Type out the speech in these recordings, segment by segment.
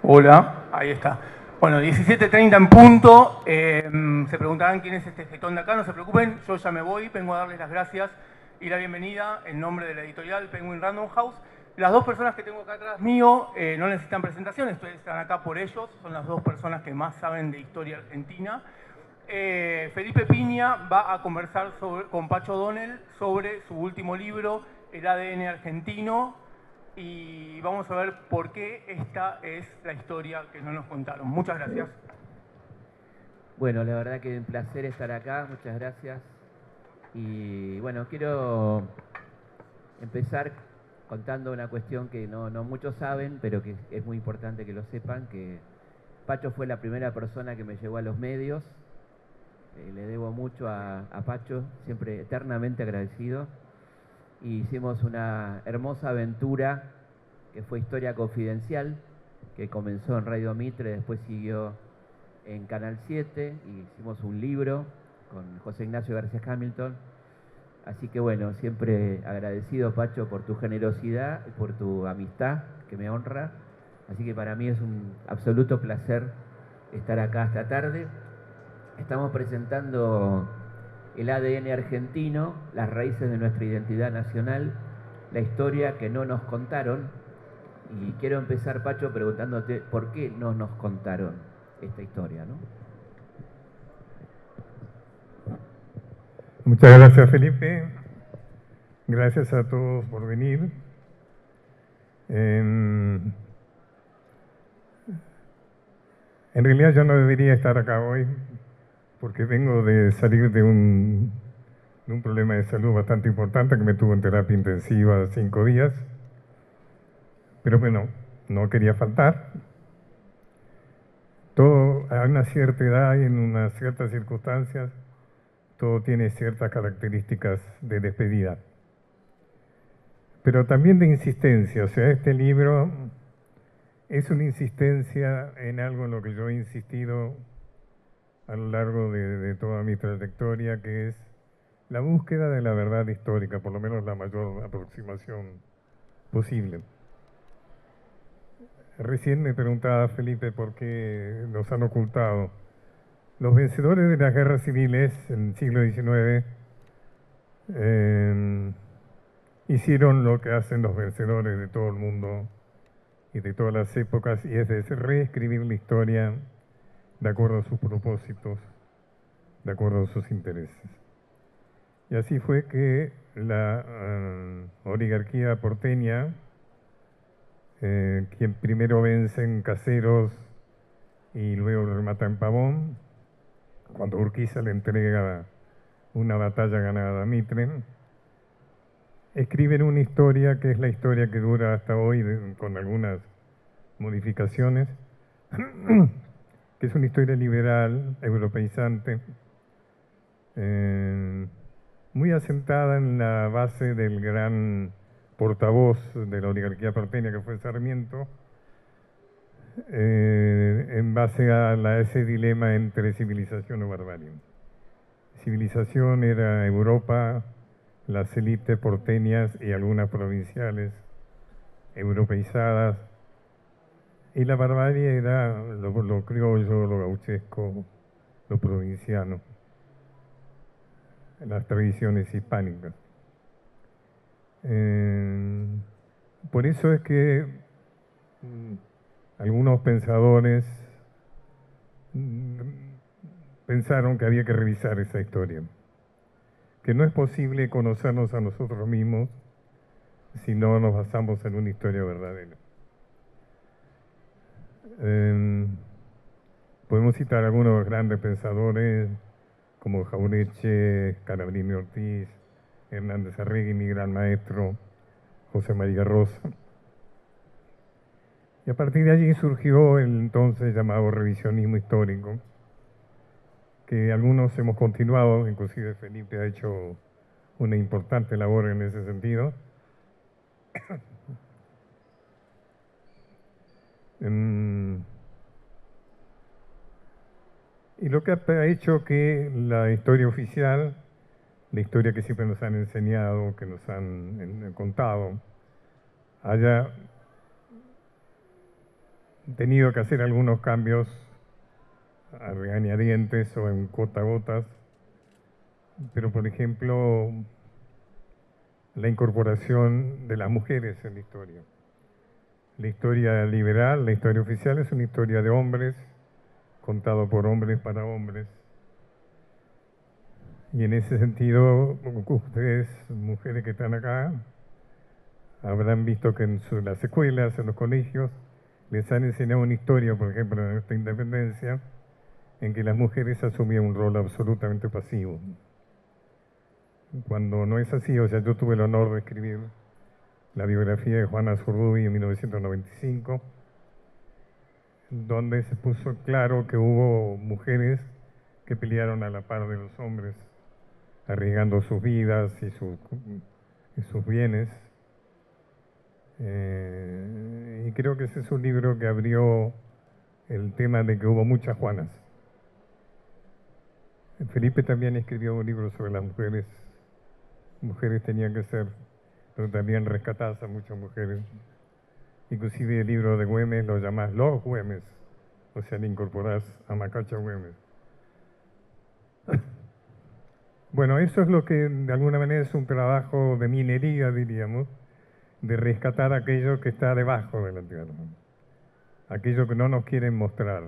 Hola, ahí está. Bueno, 17:30 en punto. Se preguntarán quién es este jetón de acá. No se preocupen, yo ya me voy. Vengo a darles las gracias y la bienvenida en nombre de la editorial Penguin Random House. Las dos personas que tengo acá atrás mío no necesitan presentación, están acá por ellos. Son las dos personas que más saben de historia argentina. Felipe Piña va a conversar con Pacho O'Donnell sobre su último libro, El ADN argentino, y vamos a ver por qué esta es la historia que no nos contaron. Muchas gracias. Bueno, la verdad que un placer estar acá, muchas gracias. Y bueno, quiero empezar contando una cuestión que no muchos saben, pero que es muy importante que lo sepan, que Pacho fue la primera persona que me llevó a los medios. Le debo mucho a Pacho, siempre eternamente agradecido. Y hicimos una hermosa aventura que fue Historia Confidencial, que comenzó en Radio Mitre, después siguió en Canal 7 y hicimos un libro con José Ignacio García Hamilton. Así que bueno, siempre agradecido, Pacho, por tu generosidad y por tu amistad, que me honra. Así que para mí es un absoluto placer estar acá esta tarde. Estamos presentando el ADN argentino, las raíces de nuestra identidad nacional, la historia que no nos contaron. Y quiero empezar, Pacho, preguntándote por qué no nos contaron esta historia, ¿no? Muchas gracias, Felipe. Gracias a todos por venir. En realidad yo no debería estar acá hoy porque vengo de salir de un problema de salud bastante importante que me tuvo en terapia intensiva 5 días. Pero bueno, no quería faltar. Todo a una cierta edad y en unas ciertas circunstancias, todo tiene ciertas características de despedida. Pero también de insistencia, o sea, este libro es una insistencia en algo en lo que yo he insistido a lo largo de toda mi trayectoria, que es la búsqueda de la verdad histórica, por lo menos la mayor aproximación posible. Recién me preguntaba Felipe por qué nos han ocultado. Los vencedores de las guerras civiles en el siglo XIX hicieron lo que hacen los vencedores de todo el mundo y de todas las épocas, y es reescribir la historia de acuerdo a sus propósitos, de acuerdo a sus intereses. Y así fue que la oligarquía porteña, quien primero vence en Caseros y luego remata en Pavón, cuando Urquiza le entrega una batalla ganada a Mitre, escriben una historia que es la historia que dura hasta hoy, con algunas modificaciones, que es una historia liberal, europeizante, muy asentada en la base del gran portavoz de la oligarquía porteña que fue Sarmiento, en base a ese dilema entre civilización o barbarie. Civilización era Europa, las élites porteñas y algunas provinciales europeizadas, y la barbarie era lo criollo, lo gauchesco, lo provinciano, las tradiciones hispánicas. Por eso es que algunos pensadores pensaron que había que revisar esa historia, que no es posible conocernos a nosotros mismos si no nos basamos en una historia verdadera. Podemos citar algunos grandes pensadores como Jauretche, Scalabrini Ortiz, Hernández Arregui, mi gran maestro, José María Rosa. Y a partir de allí surgió el entonces llamado revisionismo histórico, que algunos hemos continuado, inclusive Felipe ha hecho una importante labor en ese sentido. Y lo que ha hecho que la historia oficial, la historia que siempre nos han enseñado, que nos han contado, haya tenido que hacer algunos cambios a regañadientes o en cuentagotas, pero por ejemplo, la incorporación de las mujeres en la historia. La historia liberal, la historia oficial es una historia de hombres, contado por hombres para hombres. Y en ese sentido, ustedes, mujeres que están acá, habrán visto que en las escuelas, en los colegios, les han enseñado una historia, por ejemplo, en nuestra independencia, en que las mujeres asumían un rol absolutamente pasivo. Cuando no es así, o sea, yo tuve el honor de escribir la biografía de Juana Zurduy en 1995, donde se puso claro que hubo mujeres que pelearon a la par de los hombres, arriesgando sus vidas y sus bienes. Y creo que ese es un libro que abrió el tema de que hubo muchas Juanas. Felipe también escribió un libro sobre las mujeres. Mujeres tenían que ser, pero también rescatadas a muchas mujeres. Inclusive el libro de Güemes lo llamás Los Güemes, o sea, le incorporás a Macacha Güemes. Bueno, eso es lo que de alguna manera es un trabajo de minería, diríamos, de rescatar aquello que está debajo de la tierra, aquello que no nos quieren mostrar.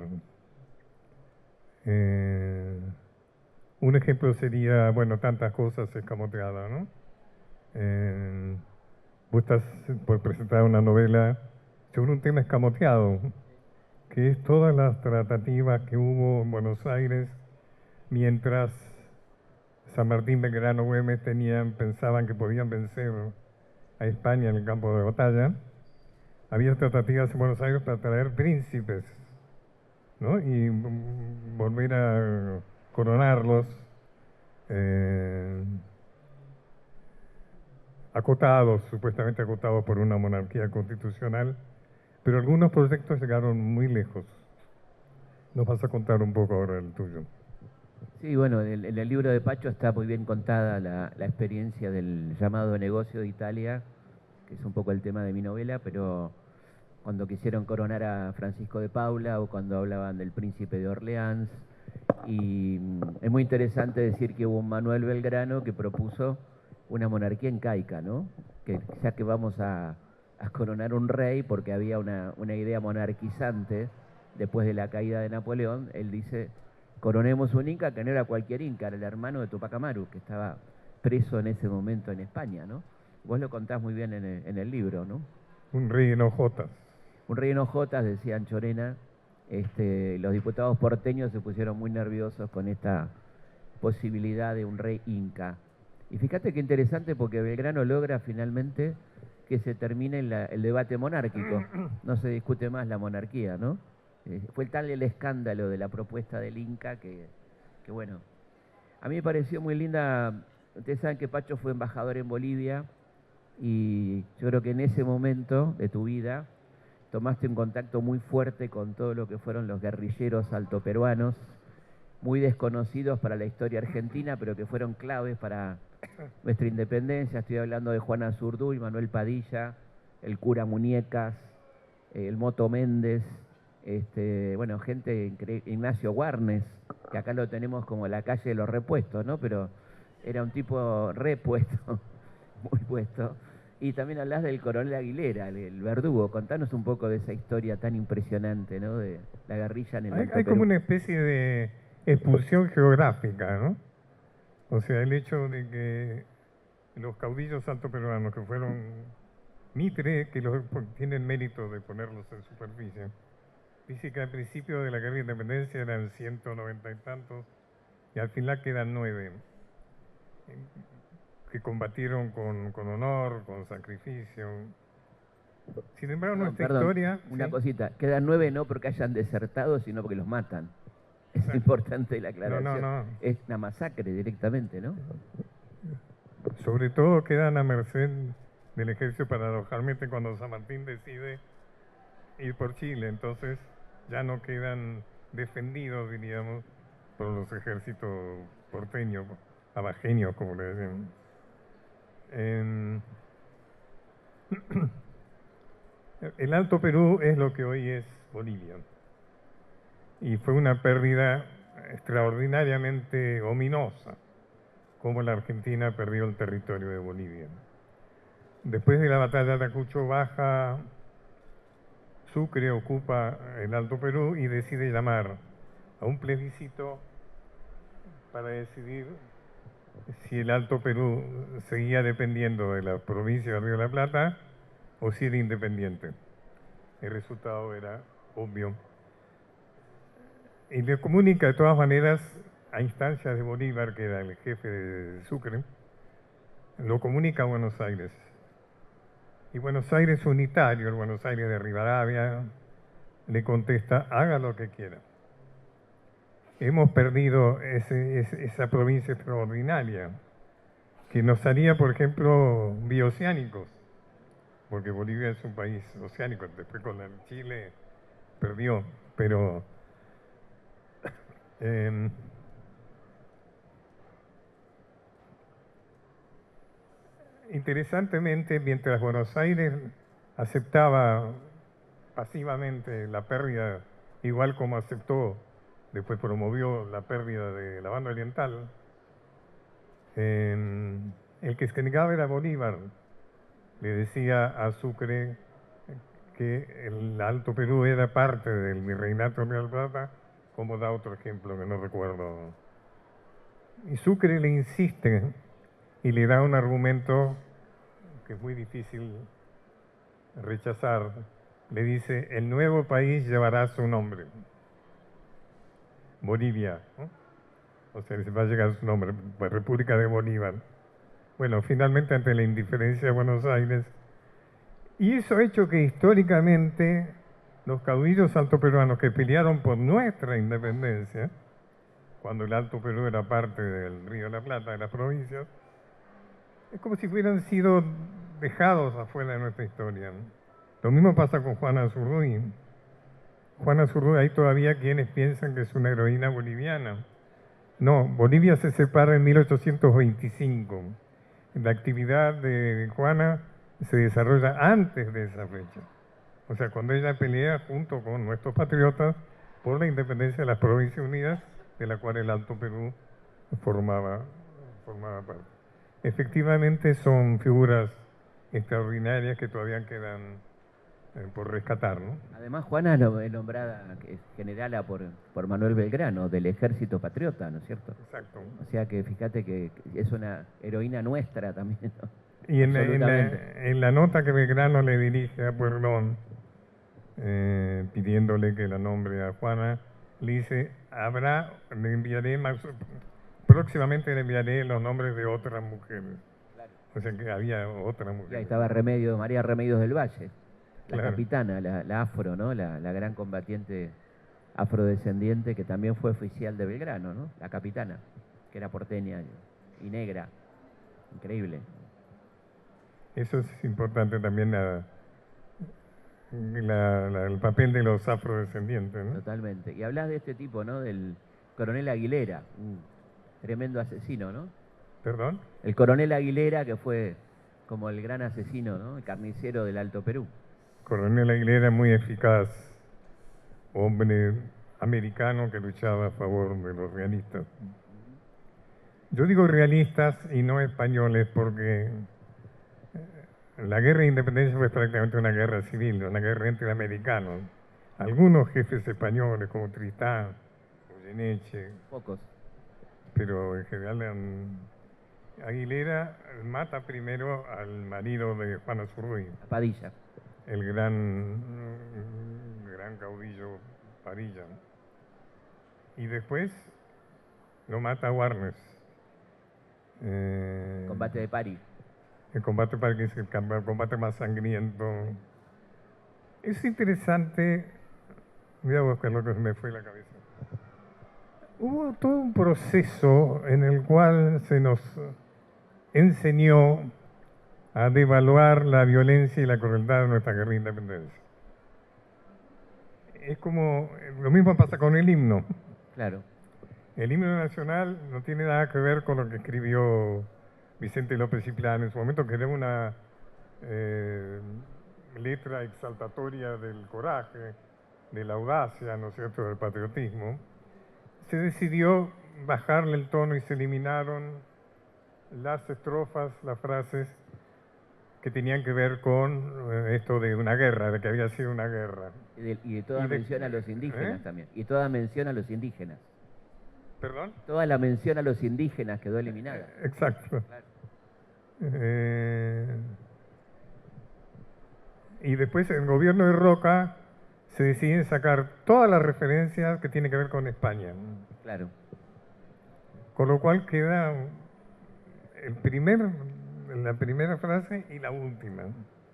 Un ejemplo sería, bueno, tantas cosas escamoteadas, ¿no? Vos estás por presentar una novela sobre un tema escamoteado, que es todas las tratativas que hubo en Buenos Aires mientras San Martín, Belgrano, Güemes pensaban que podían vencer a España en el campo de batalla. Había tratativas en Buenos Aires para traer príncipes, ¿no? Y volver a coronarlos, acotados, supuestamente acotados por una monarquía constitucional, pero algunos proyectos llegaron muy lejos. Nos vas a contar un poco ahora el tuyo. Sí, bueno, en el libro de Pacho está muy bien contada la experiencia del llamado negocio de Italia, que es un poco el tema de mi novela, pero cuando quisieron coronar a Francisco de Paula o cuando hablaban del príncipe de Orleans. Y es muy interesante decir que hubo un Manuel Belgrano que propuso una monarquía incaica, ¿no? Que ya que vamos a coronar un rey, porque había una idea monarquizante después de la caída de Napoleón, él dice, coronemos un inca que no era cualquier inca, era el hermano de Tupac Amaru, que estaba preso en ese momento en España, ¿no? Vos lo contás muy bien en el libro, ¿no? Un rey en hojotas. Un rey en hojotas, decía Anchorena. Los diputados porteños se pusieron muy nerviosos con esta posibilidad de un rey inca. Y fíjate qué interesante porque Belgrano logra finalmente que se termine el debate monárquico. No se discute más la monarquía, ¿no? Fue tal el escándalo de la propuesta del Inca que bueno. A mí me pareció muy linda. Ustedes saben que Pacho fue embajador en Bolivia y yo creo que en ese momento de tu vida tomaste un contacto muy fuerte con todo lo que fueron los guerrilleros altoperuanos, muy desconocidos para la historia argentina, pero que fueron claves para nuestra independencia. Estoy hablando de Juana Zurduy, Manuel Padilla, el cura Muñecas, el Moto Méndez, bueno, gente increíble, Ignacio Warnes, que acá lo tenemos como la calle de los repuestos, ¿no? Pero era un tipo repuesto, muy puesto. Y también hablas del coronel Aguilera, el verdugo. Contanos un poco de esa historia tan impresionante, ¿no? De la guerrilla en el Alto Hay como Perú. una especie de expulsión geográfica, ¿no? O sea, el hecho de que los caudillos altoperuanos que fueron Mitre, que tienen mérito de ponerlos en superficie, dice que al principio de la guerra de independencia eran 190 y tantos, y al final quedan 9, que combatieron con honor, con sacrificio. Sin embargo, nuestra historia... Una ¿sí? cosita, quedan 9 no porque hayan desertado, sino porque los matan. Es Exacto. importante la aclaración. No. Es una masacre directamente, ¿no? Sobre todo quedan a merced del ejército, paradojalmente, cuando San Martín decide ir por Chile, entonces ya no quedan defendidos, diríamos, por los ejércitos porteños, abajeños, como le decían. El Alto Perú es lo que hoy es Bolivia. Y fue una pérdida extraordinariamente ominosa, como la Argentina perdió el territorio de Bolivia. Después de la batalla de Ayacucho Baja, Sucre ocupa el Alto Perú y decide llamar a un plebiscito para decidir si el Alto Perú seguía dependiendo de la provincia de Río de la Plata o si era independiente. El resultado era obvio. Y le comunica de todas maneras a instancias de Bolívar, que era el jefe de Sucre, lo comunica a Buenos Aires. Y Buenos Aires unitario, el Buenos Aires de Rivadavia, le contesta, haga lo que quiera. Hemos perdido esa provincia extraordinaria, que nos haría, por ejemplo, bioceánicos, porque Bolivia es un país oceánico, después con el Chile perdió, pero interesantemente, mientras Buenos Aires aceptaba pasivamente la pérdida, igual como aceptó, después promovió la pérdida de la banda oriental, el que se negaba era Bolívar. Le decía a Sucre que el Alto Perú era parte del virreinato de Río de la Plata, como da otro ejemplo que no recuerdo. Y Sucre le insiste y le da un argumento que es muy difícil rechazar. Le dice, el nuevo país llevará su nombre, Bolivia, ¿no? O sea, se va a llegar su nombre, República de Bolívar. Bueno, finalmente ante la indiferencia de Buenos Aires, y eso ha hecho que históricamente los caudillos altoperuanos que pelearon por nuestra independencia, cuando el Alto Perú era parte del Río de la Plata, de las provincias, es como si hubieran sido dejados afuera de nuestra historia, ¿no? Lo mismo pasa con Juana Azurduy. Juana Azurduy, hay todavía quienes piensan que es una heroína boliviana. No, Bolivia se separa en 1825. La actividad de Juana se desarrolla antes de esa fecha. O sea, cuando ella pelea junto con nuestros patriotas por la independencia de las Provincias Unidas, de la cual el Alto Perú formaba parte. Efectivamente son figuras extraordinarias que todavía quedan por rescatar, ¿no? Además, Juana es nombrada generala por Manuel Belgrano, del Ejército Patriota, ¿no es cierto? Exacto. O sea que fíjate que es una heroína nuestra también, ¿no? Y en la nota que Belgrano le dirige a Pueyrredón, pidiéndole que la nombre a Juana, le dice, le enviaré próximamente le enviaré los nombres de otras mujeres. Claro. O sea que había otra mujer. Y ahí estaba María Remedios del Valle, la Claro. capitana, la afro, ¿no? La gran combatiente afrodescendiente que también fue oficial de Belgrano, ¿no? La capitana, que era porteña y negra. Increíble. Eso es importante también, el papel de los afrodescendientes, ¿no? Totalmente. Y hablas de este tipo, ¿no? Del coronel Aguilera, un tremendo asesino, ¿no? ¿Perdón? El coronel Aguilera, que fue como el gran asesino, ¿no? El carnicero del Alto Perú. Coronel Aguilera, muy eficaz, hombre americano que luchaba a favor de los realistas. Yo digo realistas y no españoles porque la guerra de independencia fue prácticamente una guerra civil, una guerra entre americanos. Algunos jefes españoles como Tristán, Goyeneche, Pocos. pero en general Aguilera mata primero al marido de Juana Azurduy, Padilla. el gran caudillo Padilla. Y después lo mata a Warnes. Combate de París. El combate para que es el combate más sangriento. Es interesante, voy a buscar lo que se me fue la cabeza. Hubo todo un proceso en el cual se nos enseñó a devaluar la violencia y la crueldad de nuestra guerra de independencia. Es como, lo mismo pasa con el himno. Claro. El himno nacional no tiene nada que ver con lo que escribió Vicente López y Plano en su momento, que era una letra exaltatoria del coraje, de la audacia, ¿no es cierto?, del patriotismo, se decidió bajarle el tono y se eliminaron las estrofas, las frases que tenían que ver con esto de una guerra, de que había sido una guerra. Y de toda mención a los indígenas también. Y toda mención a los indígenas. ¿Perdón? Toda la mención a los indígenas quedó eliminada. Exacto. Claro. Y después en el gobierno de Roca se deciden sacar todas las referencias que tienen que ver con España. Claro. Con lo cual queda la primera frase y la última.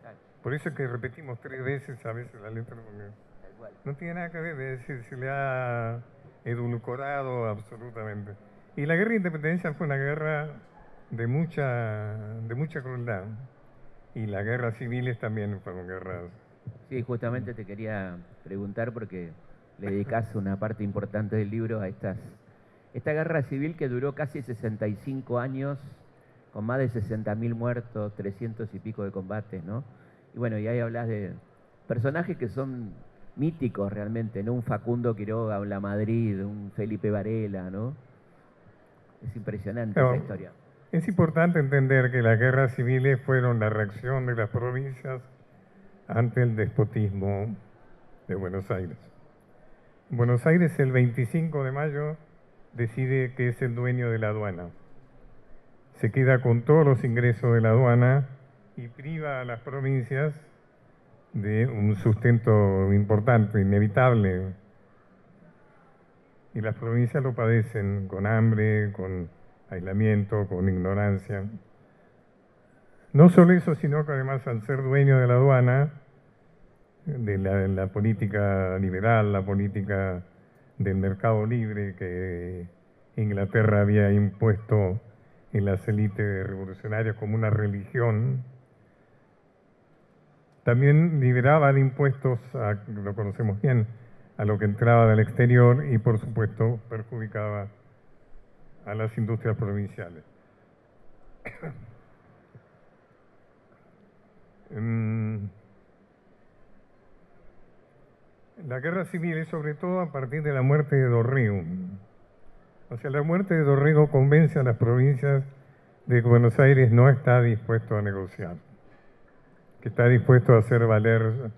Claro. Por eso es que repetimos 3 veces a veces la letra. No tiene nada que ver, es decir, se le ha edulcorado absolutamente. Y la guerra de independencia fue una guerra de mucha crueldad. Y las guerras civiles también fueron guerras. Sí, justamente te quería preguntar porque le dedicás una parte importante del libro a esta guerra civil que duró casi 65 años, con más de 60.000 muertos, 300 y pico de combates, ¿no? Y bueno, y ahí hablas de personajes que son míticos realmente, ¿no? Un Facundo Quiroga, un Lamadrid, un Felipe Varela, ¿no? Es impresionante esa historia. Es importante entender que las guerras civiles fueron la reacción de las provincias ante el despotismo de Buenos Aires. Buenos Aires el 25 de mayo decide que es el dueño de la aduana. Se queda con todos los ingresos de la aduana y priva a las provincias de un sustento importante, inevitable. Y las provincias lo padecen con hambre, con aislamiento, con ignorancia. No solo eso, sino que además al ser dueño de la aduana, de la política liberal, la política del mercado libre que Inglaterra había impuesto en las élites revolucionarias como una religión, también liberaba de impuestos, lo conocemos bien, a lo que entraba del exterior y por supuesto perjudicaba a las industrias provinciales. La guerra civil es sobre todo a partir de la muerte de Dorrego. O sea, la muerte de Dorrego convence a las provincias de que Buenos Aires no está dispuesto a negociar, que está dispuesto a hacer valer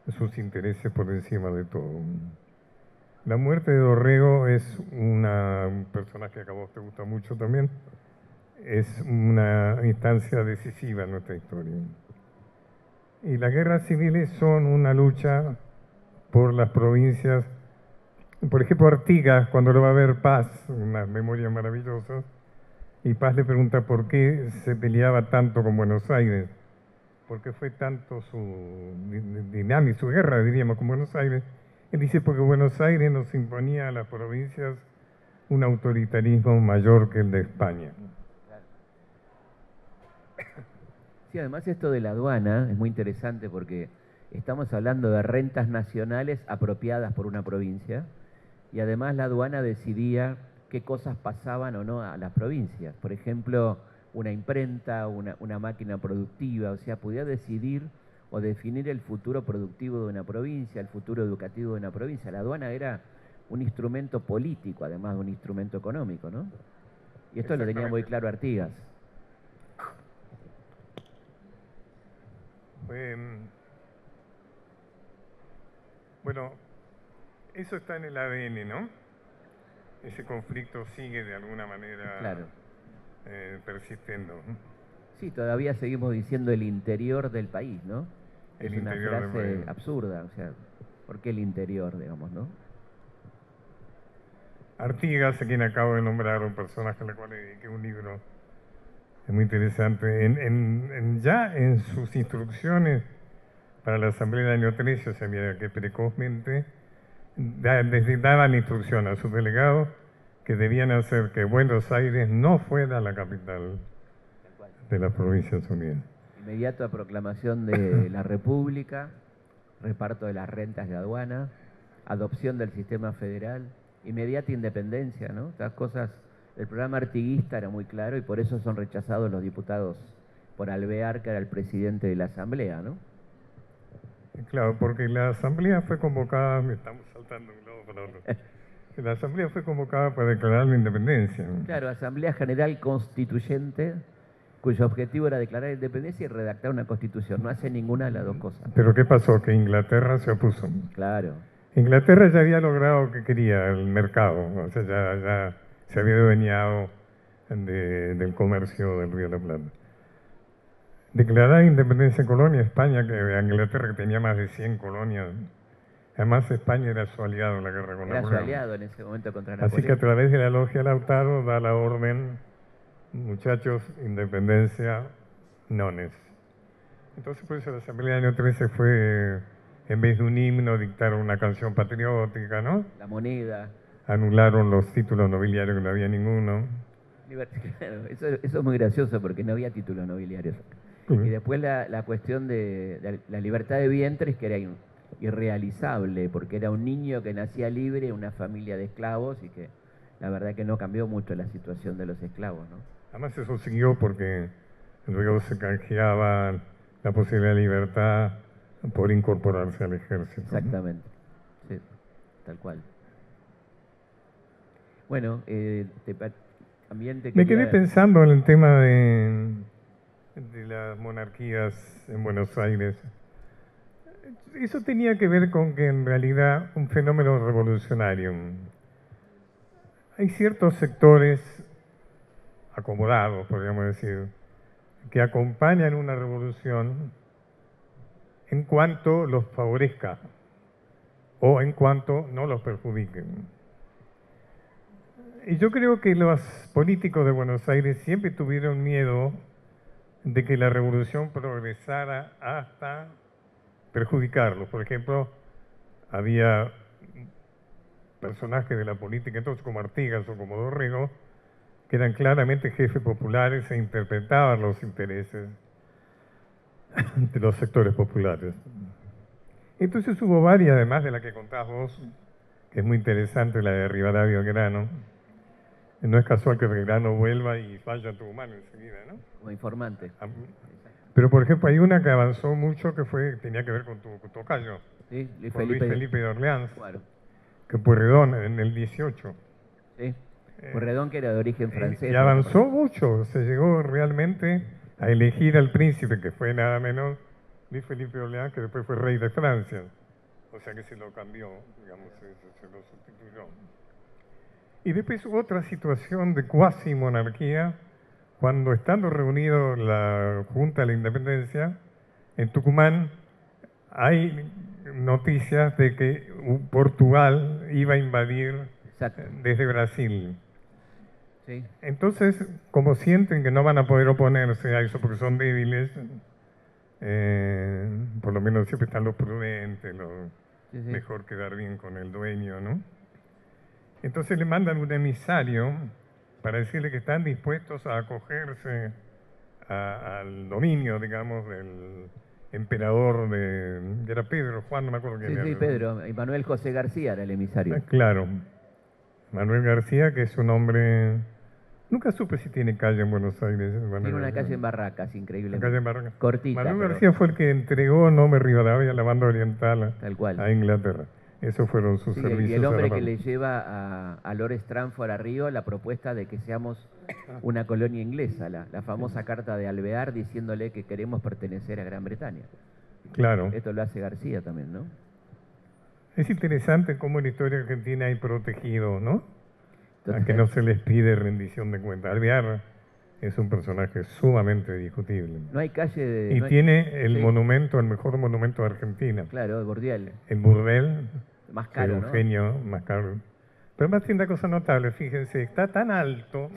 sus intereses por encima de todo. La muerte de Dorrego es un personaje que a vos te gusta mucho también, es una instancia decisiva en nuestra historia. Y las guerras civiles son una lucha por las provincias. Por ejemplo, Artigas, cuando lo va a ver Paz, unas memorias maravillosas, y Paz le pregunta por qué se peleaba tanto con Buenos Aires, por qué fue tanto su dinámica, su guerra, diríamos, con Buenos Aires. Él dice, porque Buenos Aires nos imponía a las provincias un autoritarismo mayor que el de España. Sí, además esto de la aduana es muy interesante porque estamos hablando de rentas nacionales apropiadas por una provincia y además la aduana decidía qué cosas pasaban o no a las provincias. Por ejemplo, una imprenta, una máquina productiva, o sea, podía decidir o definir el futuro productivo de una provincia, el futuro educativo de una provincia. La aduana era un instrumento político, además de un instrumento económico, ¿no? Y esto lo tenía muy claro Artigas. Bueno, eso está en el ADN, ¿no? Ese conflicto sigue de alguna manera claro. Persistiendo. Sí, todavía seguimos diciendo el interior del país, ¿no? Es una frase absurda, o sea, ¿por qué el interior, digamos, no? Artigas, a quien acabo de nombrar, un personaje al cual le dediqué un libro, es muy interesante. Ya en sus instrucciones para la Asamblea del año 13, o sea, que precozmente, daban la instrucción a sus delegados que debían hacer que Buenos Aires no fuera la capital de las Provincias Unidas. Inmediato a proclamación de la República, reparto de las rentas de aduana, adopción del sistema federal, inmediata independencia, ¿no? Estas cosas, el programa artiguista era muy claro y por eso son rechazados los diputados por Alvear, que era el presidente de la Asamblea, ¿no? Claro, porque la asamblea fue convocada, me estamos saltando de un lado para otro. La asamblea fue convocada para declarar la independencia. Claro, Asamblea General Constituyente, cuyo objetivo era declarar la independencia y redactar una constitución. No hace ninguna de las dos cosas. Pero ¿qué pasó? Que Inglaterra se opuso. Claro. Inglaterra ya había logrado lo que quería, el mercado, o sea, ya se había adueñado del comercio del Río de la Plata. Declarar independencia en colonia, España, que Inglaterra que tenía más de 100 colonias, además España era su aliado en la guerra con Era su Napoleón. aliado en ese momento contra Así Napoleón. que a través de la logia Lautaro da la orden, muchachos, independencia, nones. Entonces por eso la Asamblea del año 13 fue, en vez de un himno, dictaron una canción patriótica, ¿no? La moneda. Anularon los títulos nobiliarios, que no había ninguno. Claro, eso es muy gracioso porque no había títulos nobiliarios. Y después la cuestión de la libertad de vientres, que era irrealizable, porque era un niño que nacía libre en una familia de esclavos y que la verdad que no cambió mucho la situación de los esclavos, ¿no? Además eso siguió porque luego se canjeaba la posibilidad de libertad por incorporarse al ejército. Exactamente, sí, tal cual. Bueno, también te Me quería... quedé pensando en el tema de las monarquías en Buenos Aires. Eso tenía que ver con que en realidad un fenómeno revolucionario. Hay ciertos sectores acomodados, podríamos decir, que acompañan una revolución en cuanto los favorezca o en cuanto no los perjudiquen. Y yo creo que los políticos de Buenos Aires siempre tuvieron miedo de que la revolución progresara hasta perjudicarlos. Por ejemplo, había personajes de la política, entonces como Artigas o como Dorrego, que eran claramente jefes populares e interpretaban los intereses de los sectores populares. Entonces hubo varias, además de la que contás vos, que es muy interesante, la de Rivadavia Belgrano. No es casual que Belgrano vuelva y vaya a Tucumán enseguida, ¿no? Como informante. Pero, por ejemplo, hay una que avanzó mucho que tenía que ver con tu tocayo, Sí, Luis con Luis Felipe de Orleans, Claro. que Pueyrredón en el 18. Sí, Pueyrredón, que era de origen francés. Y avanzó mucho, se llegó realmente a elegir al príncipe, que fue nada menos Luis Felipe de Orleans, que después fue rey de Francia. O sea que se lo cambió, digamos, se lo sustituyó. Y después hubo otra situación de cuasi monarquía, cuando estando reunido la Junta de la Independencia, en Tucumán hay noticias de que Portugal iba a invadir desde Brasil. Sí. Entonces, como sienten que no van a poder oponerse a eso porque son débiles, por lo menos siempre están los prudentes, mejor quedar bien con el dueño, ¿no? Entonces le mandan un emisario para decirle que están dispuestos a acogerse al dominio, digamos, del emperador que era Pedro, Juan, no me acuerdo quién era. Sí, Pedro. Y Manuel José García era el emisario. Claro. Manuel García, que es un hombre... Nunca supe si tiene calle en Buenos Aires. Tiene una calle en Barracas, increíble. Calle en Barracas. Cortita. Manuel García fue el que entregó Nome Rivadavia, la banda oriental, tal cual, a Inglaterra. Esos fueron sus servicios. Y el hombre que le lleva a Lord Stranford a Río la propuesta de que seamos una colonia inglesa, la famosa carta de Alvear diciéndole que queremos pertenecer a Gran Bretaña. Claro. Esto lo hace García también, ¿no? Es interesante cómo en la historia argentina hay protegido, ¿no? A que no se les pide rendición de cuentas. Alvear es un personaje sumamente discutible. No hay calle de... Y no hay, tiene el monumento, el mejor monumento de Argentina. Claro, el Bordial. El Burdel. Más caro, ¿no? Eugenio, más caro. Pero más tiene una cosa notable, fíjense, está tan alto.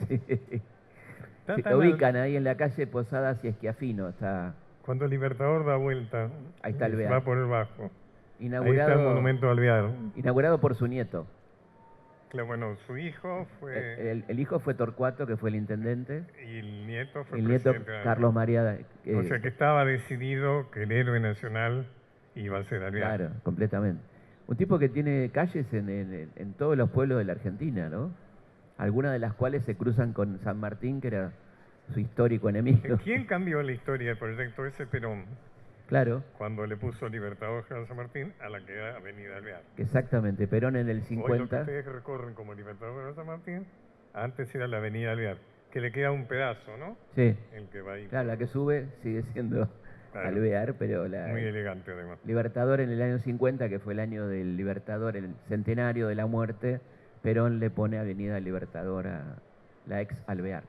Se ubican ahí en la calle Posadas y Esquiafino. Está... Cuando el Libertador da vuelta, ahí está Alvear. Va por el bajo. Inaugurado, ahí está el monumento de Alvear. Inaugurado por su nieto. Claro, bueno, su hijo fue... El hijo fue Torcuato, que fue el intendente. Y el nieto fue el nieto Carlos María. O sea que estaba decidido que el héroe nacional iba a ser Alvear. Claro, completamente. Un tipo que tiene calles en todos los pueblos de la Argentina, ¿no? Algunas de las cuales se cruzan con San Martín, que era su histórico enemigo. ¿Quién cambió la historia del proyecto ese? Perón. Claro, cuando le puso Libertador General San Martín a la que era Avenida Alvear. exactamente. Perón en el Hoy lo que 50. ustedes recorren como Libertador General San Martín, antes era la Avenida Alvear, que le queda un pedazo, ¿no? Sí, El que va ahí. claro, la que sube sigue siendo Claro. Alvear, pero la Muy elegante además. Libertador en el año 50, que fue el año del Libertador, el centenario de la muerte, Perón le pone Avenida Libertador a la ex Alvear.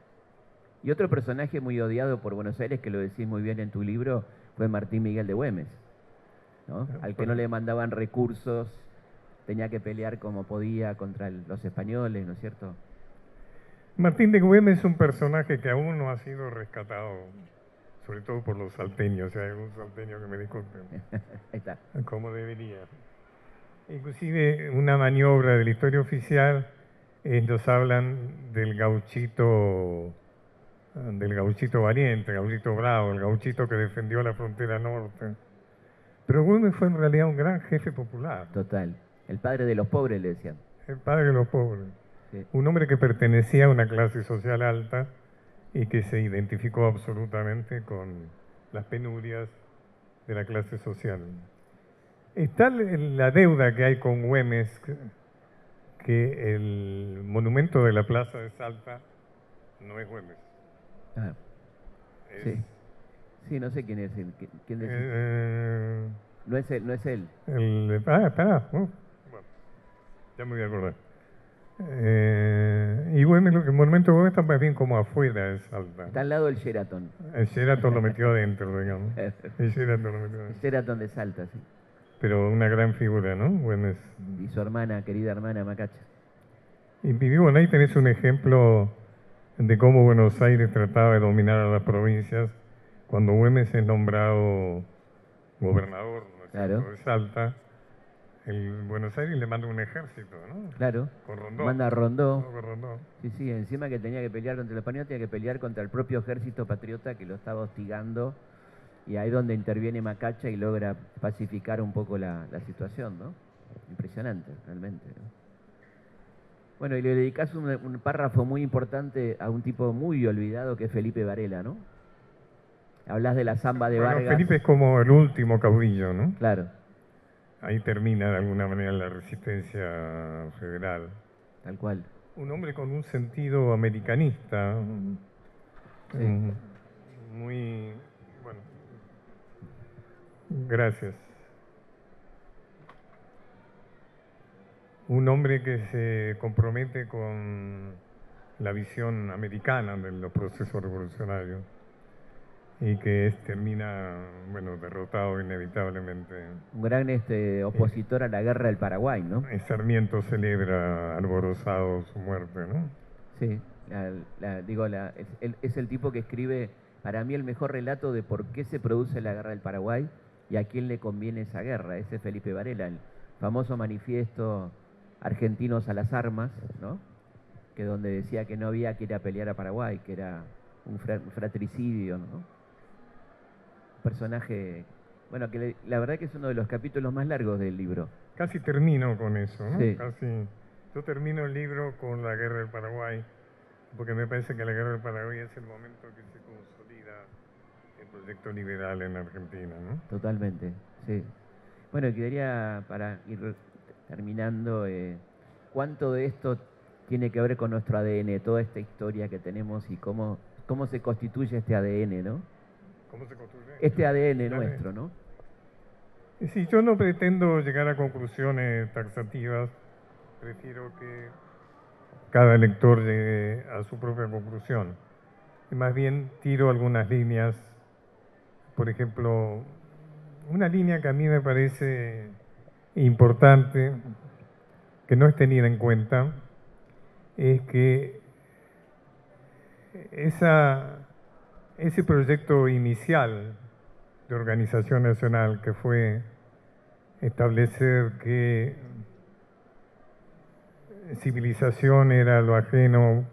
Y otro personaje muy odiado por Buenos Aires, que lo decís muy bien en tu libro, fue Martín Miguel de Güemes, ¿no? Al que no le mandaban recursos, tenía que pelear como podía contra los españoles, ¿no es cierto? Martín de Güemes es un personaje que aún no ha sido rescatado, sobre todo por los salteños, si hay algún salteño que me disculpe, Ahí está. como debería. Inclusive una maniobra de la historia oficial, ellos hablan del gauchito valiente, el gauchito bravo, el gauchito que defendió la frontera norte. Pero Güemes fue en realidad un gran jefe popular, Total. El padre de los pobres, le decían. el padre de los pobres. Sí. Un hombre que pertenecía a una clase social alta y que se identificó absolutamente con las penurias de la clase social. Está la deuda que hay con Güemes, que el monumento de la Plaza de Salta no es Güemes. Ah, Es, sí. Sí, no sé quién es él. ¿Quién decís? No es él, no es él. Espera, bueno, ya me voy a acordar. Y Güemes, el monumento de Güemes está más bien como afuera de Salta. Está al lado del Sheraton. El Sheraton lo metió adentro, digamos. El Sheraton lo metió El adentro. Sheraton de Salta, sí. Pero una gran figura, ¿no? Güemes. Y su hermana, querida hermana Macacha. Y bueno, ahí tenés un ejemplo de cómo Buenos Aires trataba de dominar a las provincias cuando Güemes es nombrado gobernador, ¿no es Claro. cierto?, de Salta. El Buenos Aires le manda un ejército, ¿no? Claro. Con Rondó. Manda a Rondó. No, con Rondó. Sí, sí, encima que tenía que pelear contra el español, tenía que pelear contra el propio ejército patriota que lo estaba hostigando. Y ahí donde interviene Macacha y logra pacificar un poco la situación, ¿no? Impresionante, realmente, ¿no? Bueno, y le dedicás un párrafo muy importante a un tipo muy olvidado que es Felipe Varela, ¿no? Hablas de la zamba de Bueno, Vargas. Felipe es como el último caudillo, ¿no? Claro, Ahí termina de alguna manera la resistencia federal. tal cual. Un hombre con un sentido americanista, Sí. muy, bueno, gracias. Un hombre que se compromete con la visión americana de los procesos revolucionarios y que termina, bueno, derrotado inevitablemente. Un gran opositor a la guerra del Paraguay, ¿no? Sarmiento celebra alborozado su muerte, ¿no? Sí, es el tipo que escribe, para mí, el mejor relato de por qué se produce la guerra del Paraguay y a quién le conviene esa guerra. Ese es Felipe Varela, el famoso manifiesto Argentinos a las armas, ¿no? Que donde decía que no había que ir a pelear a Paraguay, que era un fratricidio, ¿no? Un personaje, bueno, que la verdad que es uno de los capítulos más largos del libro. Casi termino con eso, ¿no? Sí. Yo termino el libro con la guerra del Paraguay, porque me parece que la guerra del Paraguay es el momento que se consolida el proyecto liberal en Argentina, ¿no? Totalmente, sí. Bueno, quería, para ir terminando, ¿cuánto de esto tiene que ver con nuestro ADN, toda esta historia que tenemos y cómo se constituye este ADN, ¿no? ¿Cómo se construye? Este ADN nuestro, ¿no? Sí, yo no pretendo llegar a conclusiones taxativas, prefiero que cada lector llegue a su propia conclusión. Y más bien tiro algunas líneas, por ejemplo, una línea que a mí me parece importante, que no es tenida en cuenta, es que ese proyecto inicial de organización nacional, que fue establecer que civilización era lo ajeno,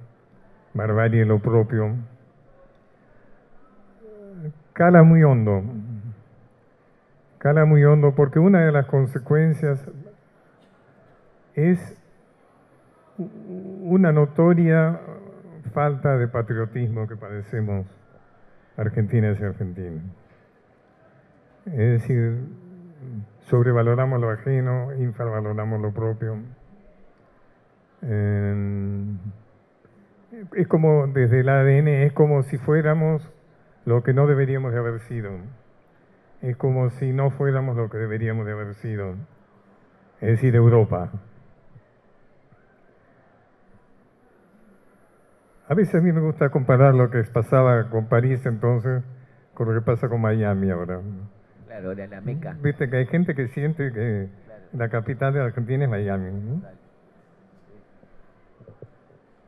barbarie lo propio, cala muy hondo porque una de las consecuencias es una notoria falta de patriotismo que padecemos argentinas y argentinos. Es decir, sobrevaloramos lo ajeno, infravaloramos lo propio. Es como, desde el ADN, es como si fuéramos lo que no deberíamos de haber sido. Es como si no fuéramos lo que deberíamos de haber sido. Es decir, Europa. A veces a mí me gusta comparar lo que pasaba con París entonces con lo que pasa con Miami ahora. Claro, era la Meca. Viste que hay gente que siente que la capital de Argentina es Miami, ¿no?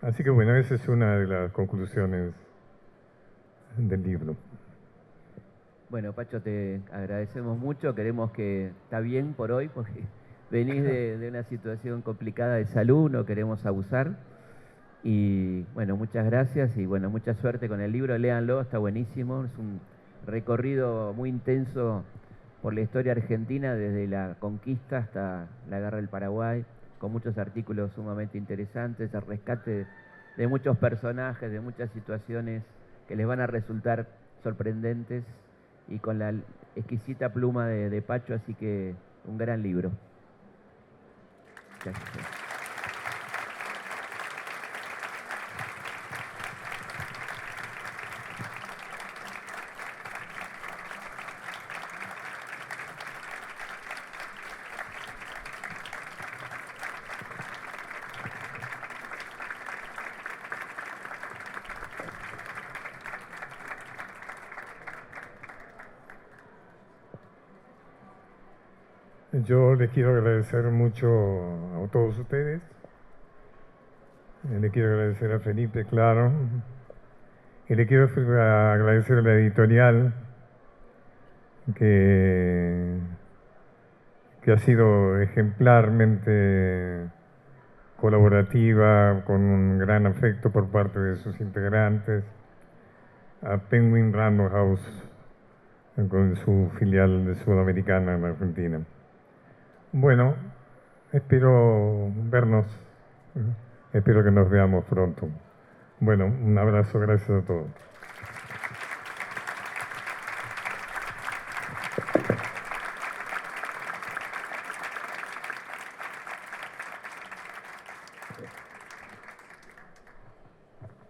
Así que bueno, esa es una de las conclusiones del libro. Bueno, Pacho, te agradecemos mucho. Queremos que está bien por hoy, porque venís de una situación complicada de salud, no queremos abusar. Y bueno, muchas gracias y bueno, mucha suerte con el libro. Léanlo, está buenísimo. Es un recorrido muy intenso por la historia argentina, desde la conquista hasta la guerra del Paraguay, con muchos artículos sumamente interesantes, el rescate de muchos personajes, de muchas situaciones que les van a resultar sorprendentes, y con la exquisita pluma de Pacho, así que un gran libro. Gracias. Yo les quiero agradecer mucho a todos ustedes. Le quiero agradecer a Felipe, claro. Y le quiero agradecer a la editorial que ha sido ejemplarmente colaborativa, con un gran afecto por parte de sus integrantes. A Penguin Random House, con su filial de Sudamericana en Argentina. Bueno, espero vernos, espero que nos veamos pronto. Bueno, un abrazo, gracias a todos.